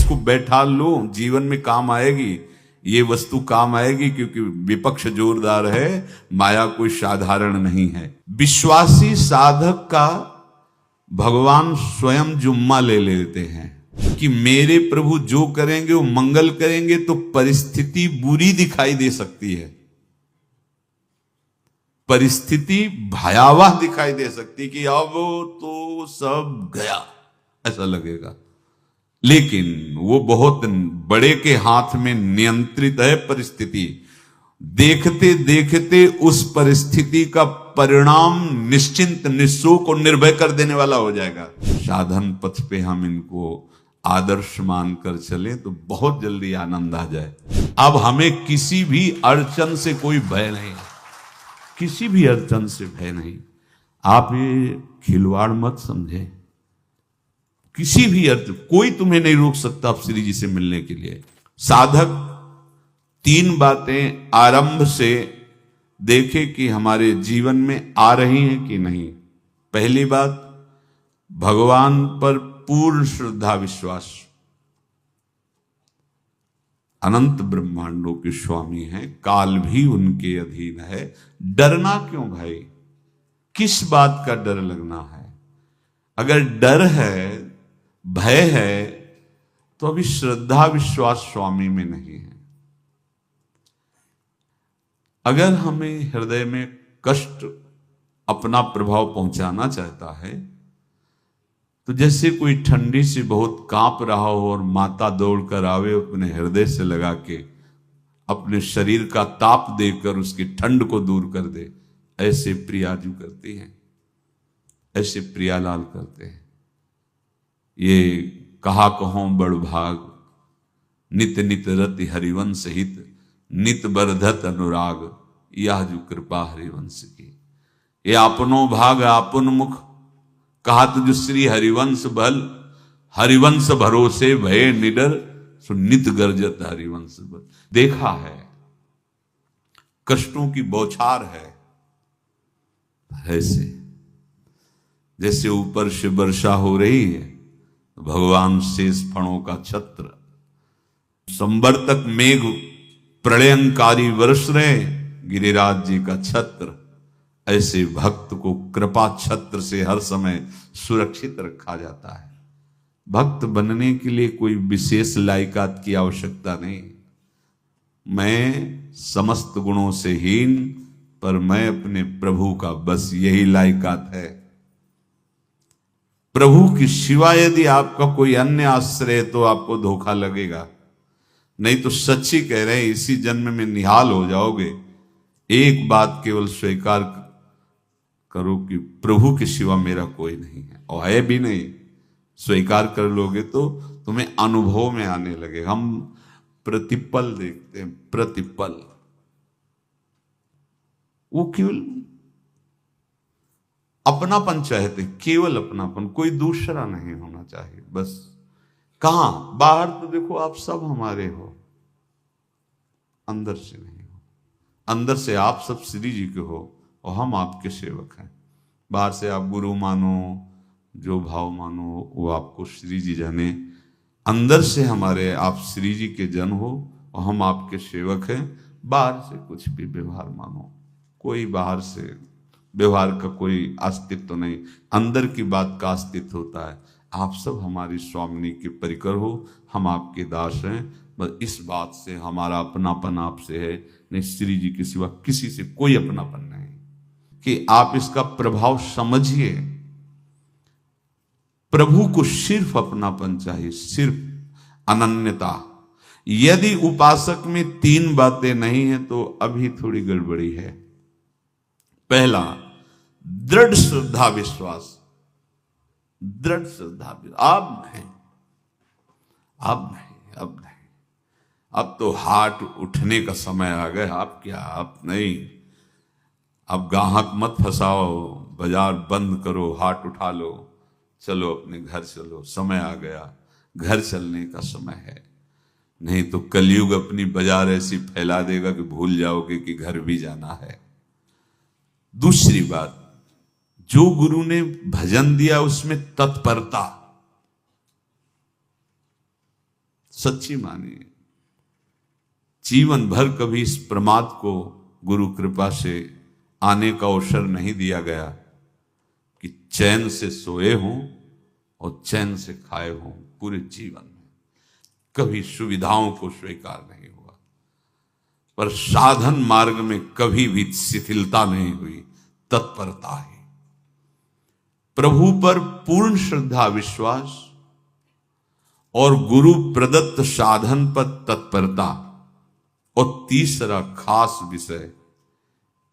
इसको बैठा लो, जीवन में काम आएगी, ये वस्तु काम आएगी, क्योंकि विपक्ष जोरदार है, माया कोई साधारण नहीं है। विश्वासी साधक का भगवान स्वयं जुम्मा ले लेते हैं कि मेरे प्रभु जो करेंगे वो मंगल करेंगे। तो परिस्थिति बुरी दिखाई दे सकती है, परिस्थिति भयावह दिखाई दे सकती कि अब तो सब गया, ऐसा लगेगा, लेकिन वो बहुत बड़े के हाथ में नियंत्रित है परिस्थिति। देखते देखते उस परिस्थिति का परिणाम निश्चिंत निःशोक और निर्भय कर देने वाला हो जाएगा। साधन पथ पे हम इनको आदर्श मानकर चले तो बहुत जल्दी आनंद आ जाए। अब हमें किसी भी अड़चन से कोई भय नहीं, किसी भी अड़चन से भय नहीं। आप ये खिलवाड़ मत समझे, किसी भी अर्थ कोई तुम्हें नहीं रोक सकता आप श्री जी से मिलने के लिए। साधक 3 बातें आरंभ से देखे कि हमारे जीवन में आ रही हैं कि नहीं। पहली बात, भगवान पर पूर्ण श्रद्धा विश्वास। अनंत ब्रह्मांडों के स्वामी हैं, काल भी उनके अधीन है। डरना क्यों भाई, किस बात का डर लगना है? अगर डर है, भय है, तो अभी श्रद्धा विश्वास स्वामी में नहीं है। अगर हमें हृदय में कष्ट अपना प्रभाव पहुंचाना चाहता है, तो जैसे कोई ठंडी से बहुत कांप रहा हो और माता दौड़कर आवे, अपने हृदय से लगा के अपने शरीर का ताप देकर उसकी ठंड को दूर कर दे, ऐसे प्रियाजू करती हैं, ऐसे प्रियालाल करते हैं। ये कहा कहो बड़ भाग, नित नित रति हरिवंश हित, नित बरधत अनुराग, यह जो कृपा हरिवंश की। ये आपनो भाग आपन मुख, कहा तुझ श्री हरिवंश बल, हरिवंश भरोसे भय निडर, सो नित गर्जत हरिवंश बल। देखा है, कष्टों की बौछार है, ऐसे जैसे ऊपर से वर्षा हो रही है, भगवान शेष फणों का छत्र, संवर्तक मेघ प्रलयंकारी वर्ष रहे, गिरिराज जी का छत्र। ऐसे भक्त को कृपा छत्र से हर समय सुरक्षित रखा जाता है। भक्त बनने के लिए कोई विशेष लायकात की आवश्यकता नहीं। मैं समस्त गुणों से हीन, पर मैं अपने प्रभु का, बस यही लायकात है। प्रभु की सिवा यदि आपका कोई अन्य आश्रय है तो आपको धोखा लगेगा। नहीं तो सच्ची कह रहे हैं, इसी जन्म में निहाल हो जाओगे। एक बात केवल स्वीकार करो कि प्रभु के सिवा मेरा कोई नहीं है, और है भी नहीं। स्वीकार कर लोगे तो तुम्हें अनुभव में आने लगेगा। हम प्रतिपल देखते हैं, प्रतिपल, वो केवल अपनापन चाहते, केवल अपनापन, कोई दूसरा नहीं होना चाहिए। बस कहां बाहर तो देखो आप सब हमारे हो, अंदर से नहीं हो। अंदर से आप सब श्री जी के हो और हम आपके सेवक हैं। बाहर से आप गुरु मानो, जो भाव मानो, वो आपको श्री जी जाने। अंदर से हमारे आप श्री जी के जन हो और हम आपके सेवक हैं। बाहर से कुछ भी व्यवहार मानो, कोई बाहर से व्यवहार का कोई अस्तित्व नहीं, अंदर की बात का अस्तित्व होता है। आप सब हमारी स्वामिनी के परिकर हो, हम आपके दास हैं। बस इस बात से हमारा अपनापन आपसे है, नहीं श्री जी के सिवा किसी से कोई अपनापन नहीं। कि आप इसका प्रभाव समझिए। प्रभु को सिर्फ अपनापन चाहिए, सिर्फ अनन्यता। यदि उपासक में 3 बातें नहीं है तो अभी थोड़ी गड़बड़ी है। पहला, दृढ़ श्रद्धा विश्वास। दृढ़ श्रद्धा, अब नहीं, अब नहीं, अब नहीं, अब तो हाथ उठने का समय आ गया। अब क्या, अब नहीं, अब गाहक मत फंसाओ, बाजार बंद करो, हाथ उठा लो, चलो अपने घर चलो, समय आ गया, घर चलने का समय है। नहीं तो कलयुग अपनी बाजार ऐसी फैला देगा कि भूल जाओगे कि घर भी जाना है। दूसरी बात, जो गुरु ने भजन दिया उसमें तत्परता। सच्ची मानिए। जीवन भर कभी इस प्रमाद को गुरु कृपा से आने का अवसर नहीं दिया गया कि चैन से सोए हों और चैन से खाए हों। पूरे जीवन में कभी सुविधाओं को स्वीकार नहीं हुआ, पर साधन मार्ग में कभी भी शिथिलता नहीं हुई, तत्परता ही। प्रभु पर पूर्ण श्रद्धा विश्वास और गुरु प्रदत्त साधन पर तत्परता, और तीसरा खास विषय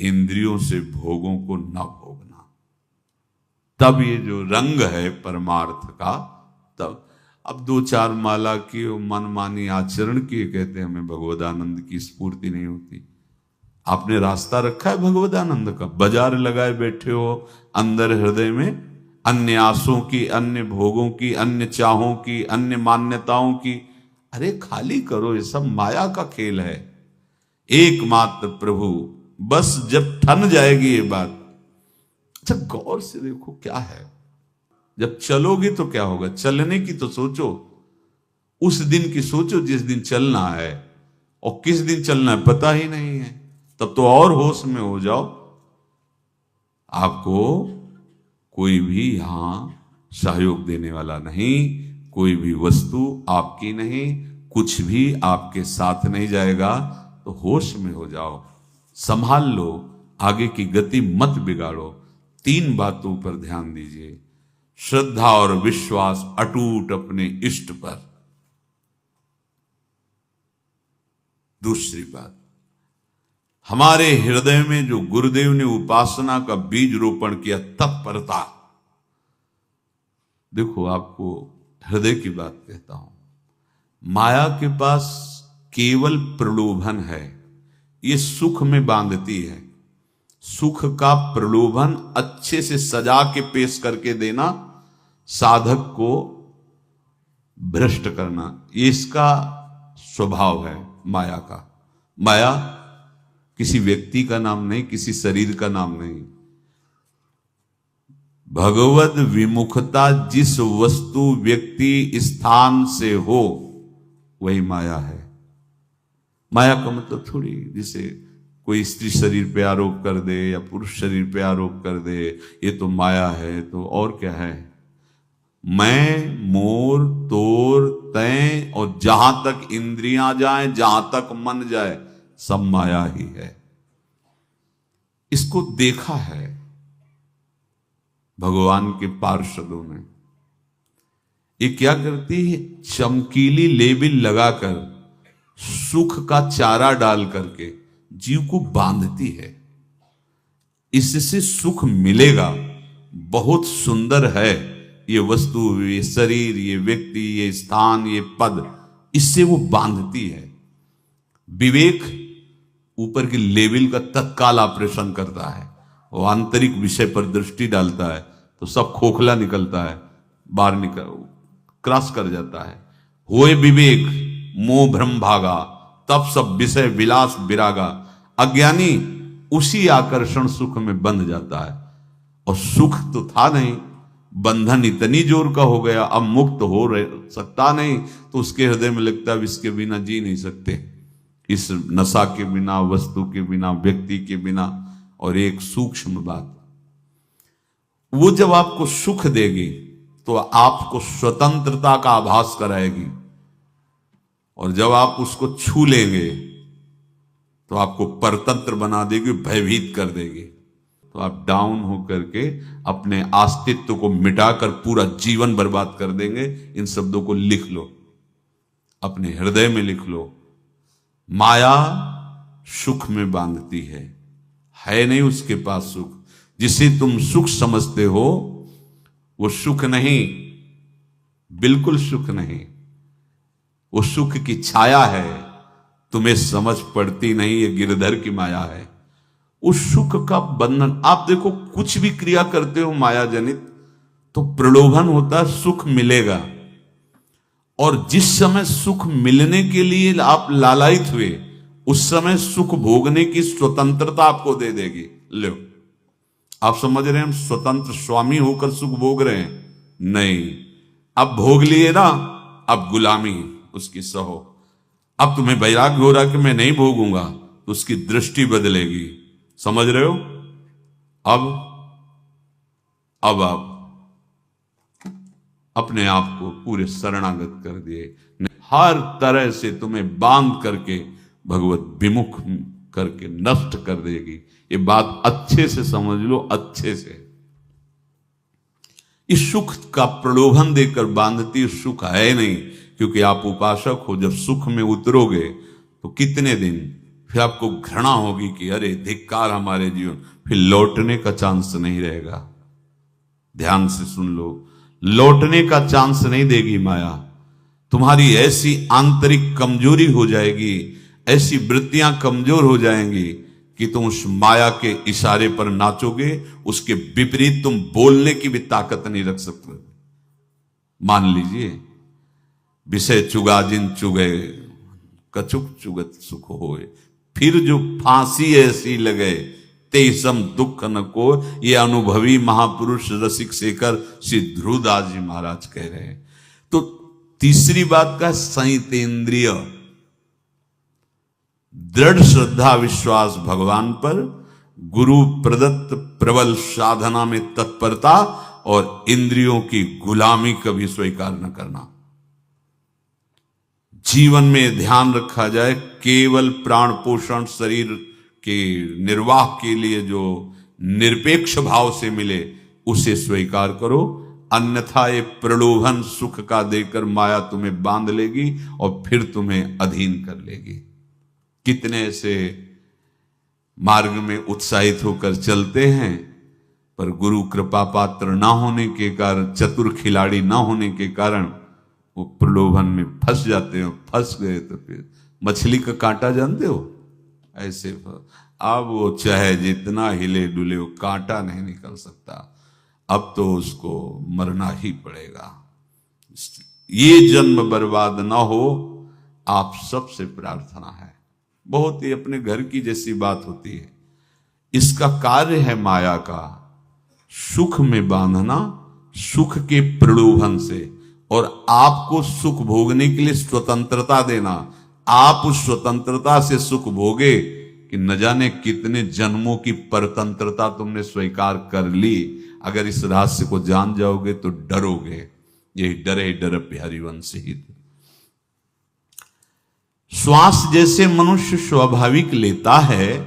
इंद्रियों से भोगों को न भोगना। तब ये जो रंग है परमार्थ का, तब अब 2-4 माला की मनमानी आचरण किए कहते हैं हमें भगवदानंद की स्फूर्ति नहीं होती। आपने रास्ता रखा है भगवदानंद का, बाजार लगाए बैठे हो अंदर हृदय में, अन्य आसों की, अन्य भोगों की, अन्य चाहों की, अन्य मान्यताओं की। अरे खाली करो, ये सब माया का खेल है। एकमात्र प्रभु, बस जब ठन जाएगी ये बात। अच्छा गौर से देखो क्या है, जब चलोगे तो क्या होगा, चलने की तो सोचो, उस दिन की सोचो जिस दिन चलना है, और किस दिन चलना है पता ही नहीं है, तब तो और होश में हो जाओ। आपको कोई भी यहां सहयोग देने वाला नहीं, कोई भी वस्तु आपकी नहीं, कुछ भी आपके साथ नहीं जाएगा। तो होश में हो जाओ, संभाल लो, आगे की गति मत बिगाड़ो। 3 बातों पर ध्यान दीजिए। श्रद्धा और विश्वास अटूट अपने इष्ट पर। दूसरी बात, हमारे हृदय में जो गुरुदेव ने उपासना का बीज रोपण किया, तत्परता। देखो आपको हृदय की बात कहता हूं, माया के पास केवल प्रलोभन है, ये सुख में बांधती है। सुख का प्रलोभन अच्छे से सजा के पेश करके देना, साधक को भ्रष्ट करना, ये इसका स्वभाव है माया का। माया किसी व्यक्ति का नाम नहीं, किसी शरीर का नाम नहीं। भगवद विमुखता जिस वस्तु व्यक्ति स्थान से हो वही माया है। माया का मतलब थोड़ी जिसे कोई स्त्री शरीर पे आरोप कर दे या पुरुष शरीर पे आरोप कर दे, ये तो माया है, तो और क्या है। मैं, मोर, तोर, तय और जहां तक इंद्रियां जाए, जहां तक मन जाए, सब माया ही है। इसको देखा है भगवान के पार्षदों ने। ये क्या करती है, चमकीली लेबिल लगाकर, सुख का चारा डाल करके जीव को बांधती है। इससे सुख मिलेगा, बहुत सुंदर है ये वस्तु, ये शरीर, ये व्यक्ति, ये स्थान, ये पद, इससे वो बांधती है। विवेक ऊपर की लेवल का तत्काल ऑपरेशन करता है, वो आंतरिक विषय पर दृष्टि डालता है तो सब खोखला निकलता है, बाहर निकल क्रॉस कर जाता है। होए विवेक मोह भ्रम भागा, तब सब विषय विलास विरागा। अज्ञानी उसी आकर्षण सुख में बंध जाता है, और सुख तो था नहीं, बंधन इतनी जोर का हो गया, अब मुक्त हो सकता नहीं, तो उसके हृदय में लगता है इसके बिना जी नहीं सकते, इस नशा के बिना, वस्तु के बिना, व्यक्ति के बिना। और एक सूक्ष्म बात, वो जब आपको सुख देगी तो आपको स्वतंत्रता का आभास कराएगी, और जब आप उसको छू लेंगे तो आपको परतंत्र बना देगी, भयभीत कर देगी। तो आप डाउन होकर के अपने अस्तित्व को मिटाकर पूरा जीवन बर्बाद कर देंगे। इन शब्दों को लिख लो, अपने हृदय में लिख लो। माया सुख में बांधती है नहीं उसके पास सुख। जिसे तुम सुख समझते हो वो सुख नहीं, बिल्कुल सुख नहीं, वो सुख की छाया है, तुम्हें समझ पड़ती नहीं, ये गिरधर की माया है। उस सुख का बंधन, आप देखो कुछ भी क्रिया करते हो माया जनित तो प्रलोभन होता है, सुख मिलेगा। और जिस समय सुख मिलने के लिए आप लालायित हुए, उस समय सुख भोगने की स्वतंत्रता आपको दे देगी। लो, आप समझ रहे हैं हम स्वतंत्र स्वामी होकर सुख भोग रहे हैं? नहीं, अब भोग लिए ना, अब गुलामी, उसकी सहो। अब तुम्हें वैराग्य हो रहा कि मैं नहीं भोगूंगा, तो उसकी दृष्टि बदलेगी। समझ रहे हो? अब आप अपने आप को पूरे शरणागत कर दिए, हर तरह से तुम्हें बांध करके भगवत विमुख करके नष्ट कर देगी। ये बात अच्छे से समझ लो, अच्छे से। इस सुख का प्रलोभन देकर बांधती सुख है नहीं, क्योंकि आप उपासक हो। जब सुख में उतरोगे तो कितने दिन फिर आपको घृणा होगी कि अरे धिक्कार हमारे जीवन, फिर लौटने का चांस नहीं रहेगा। ध्यान से सुन लो, लौटने का चांस नहीं देगी माया। तुम्हारी ऐसी आंतरिक कमजोरी हो जाएगी, ऐसी वृत्तियां कमजोर हो जाएंगी कि तुम उस माया के इशारे पर नाचोगे, उसके विपरीत तुम बोलने की भी ताकत नहीं रख सकते। मान लीजिए, विषय चुगा जिन चुगे, कछुक चुगत सुख होए, फिर जो फांसी ऐसी लगे तेसम दुख न को। ये अनुभवी महापुरुष रसिक शेखर श्री ध्रुवदास जी महाराज कह रहे हैं। तो तीसरी बात का संयतेंद्रिय, दृढ़ श्रद्धा विश्वास भगवान पर, गुरु प्रदत्त प्रबल साधना में तत्परता, और इंद्रियों की गुलामी कभी स्वीकार न करना। जीवन में ध्यान रखा जाए, केवल प्राण पोषण शरीर के निर्वाह के लिए जो निरपेक्ष भाव से मिले उसे स्वीकार करो, अन्यथा ये प्रलोभन सुख का देकर माया तुम्हें बांध लेगी और फिर तुम्हें अधीन कर लेगी। कितने से मार्ग में उत्साहित होकर चलते हैं, पर गुरु कृपा पात्र ना होने के कारण, चतुर खिलाड़ी ना होने के कारण वो प्रलोभन में फंस जाते हो। फंस गए तो फिर मछली का कांटा जानते हो, ऐसे अब वो चाहे जितना हिले डुले, वो कांटा नहीं निकल सकता। अब तो उसको मरना ही पड़ेगा। ये जन्म बर्बाद ना हो, आप सबसे प्रार्थना है। बहुत ही अपने घर की जैसी बात होती है। इसका कार्य है माया का सुख में बांधना, सुख के प्रलोभन से, और आपको सुख भोगने के लिए स्वतंत्रता देना। आप उस स्वतंत्रता से सुख भोगे कि न जाने कितने जन्मों की परतंत्रता तुमने स्वीकार कर ली। अगर इस रहस्य को जान जाओगे तो डरोगे। यही डरे डर हरिवंश हित। श्वास जैसे मनुष्य स्वाभाविक लेता है,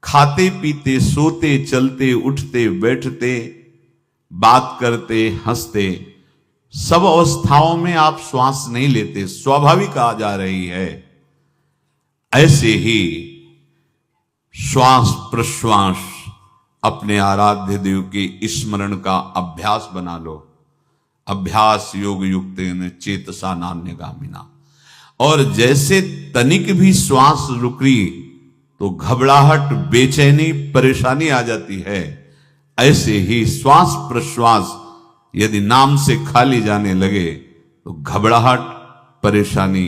खाते पीते सोते चलते उठते बैठते बात करते हंसते, सब अवस्थाओं में आप श्वास नहीं लेते, स्वाभाविक आ जा रही है। ऐसे ही श्वास प्रश्वास अपने आराध्य देव के स्मरण का अभ्यास बना लो। अभ्यास योग युक्तेन चेतसा नान्यगामिना। और जैसे तनिक भी श्वास रुकी तो घबराहट, बेचैनी, परेशानी आ जाती है, ऐसे ही श्वास प्रश्वास यदि नाम से खाली जाने लगे तो घबराहट, परेशानी